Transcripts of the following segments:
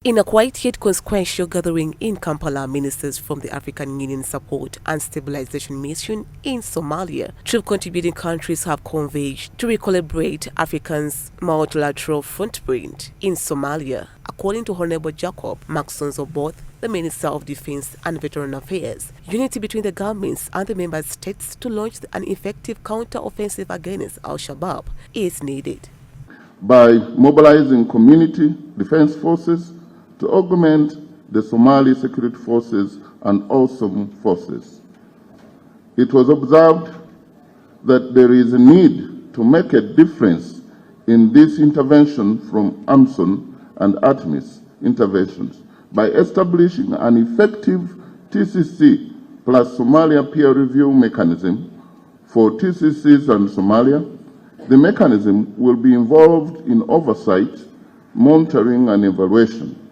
In a quiet yet consequential gathering in Kampala, ministers from the African Union Support and Stabilization Mission in Somalia, troop-contributing countries have converged to recalibrate Africa's multilateral footprint in Somalia, according to Honorable Jacob Maxons of both the Minister of Defense and Veteran Affairs. Unity between the governments and the member states to launch an effective counter-offensive against Al-Shabaab is needed. By mobilizing community defense forces to augment the Somali security forces and AUSSOM forces. It was observed that there is a need to make a difference in this intervention from AUSSOM and ATMIS interventions by establishing an effective TCC plus Somalia peer review mechanism for TCCs and Somalia. The mechanism will be involved in oversight, monitoring and evaluation,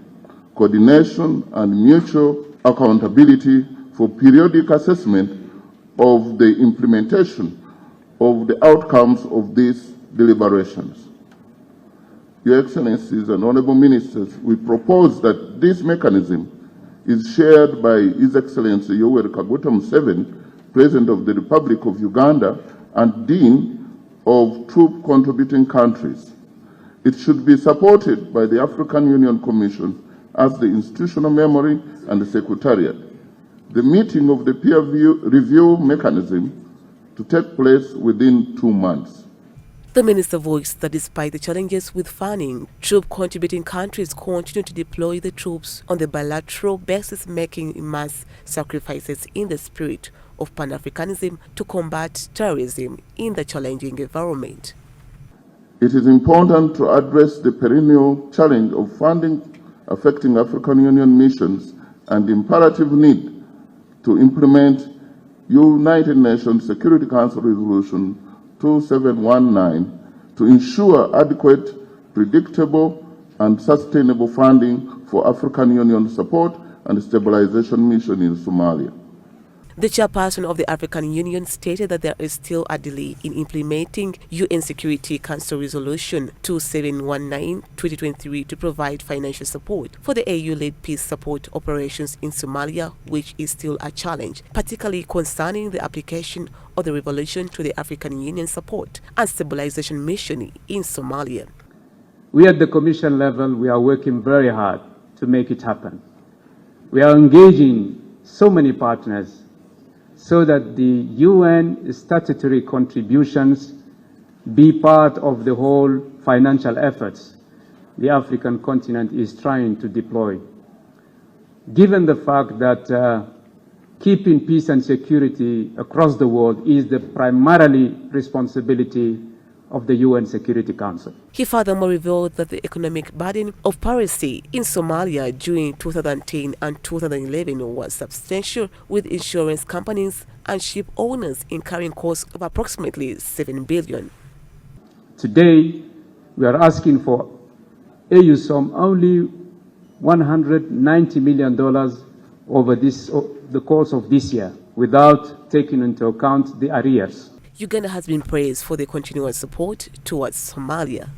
coordination and mutual accountability for periodic assessment of the implementation of the outcomes of these deliberations. Your Excellencies and Honourable Ministers, we propose that this mechanism is shared by His Excellency Yoweri Kaguta Museveni, President of the Republic of Uganda and Dean of troop-contributing countries. It should be supported by the African Union Commission as the institutional memory and the Secretariat. The meeting of the peer review mechanism to take place within 2 months. The minister voiced that despite the challenges with funding, troop-contributing countries continue to deploy the troops on the bilateral basis, making mass sacrifices in the spirit of Pan-Africanism to combat terrorism in the challenging environment. It is important to address the perennial challenge of funding affecting African Union missions and the imperative need to implement United Nations Security Council Resolution 2719 to ensure adequate, predictable and sustainable funding for African Union support and stabilization mission in Somalia. The chairperson of the African Union stated that there is still a delay in implementing UN Security Council Resolution 2719-2023 to provide financial support for the AU-led peace support operations in Somalia, which is still a challenge, particularly concerning the application of the resolution to the African Union Support and Stabilization Mission in Somalia. We at the Commission level, we are working very hard to make it happen. We are engaging so many partners so that the UN statutory contributions be part of the whole financial efforts the African continent is trying to deploy. Given the fact that keeping peace and security across the world is the primarily responsibility of the UN Security Council. He furthermore revealed that the economic burden of piracy in Somalia during 2010 and 2011 was substantial, with insurance companies and ship owners incurring costs of approximately $7 billion. Today, we are asking for AUSSOM only $190 million over the course of this year, without taking into account the arrears. Uganda has been praised for the continuous support towards Somalia.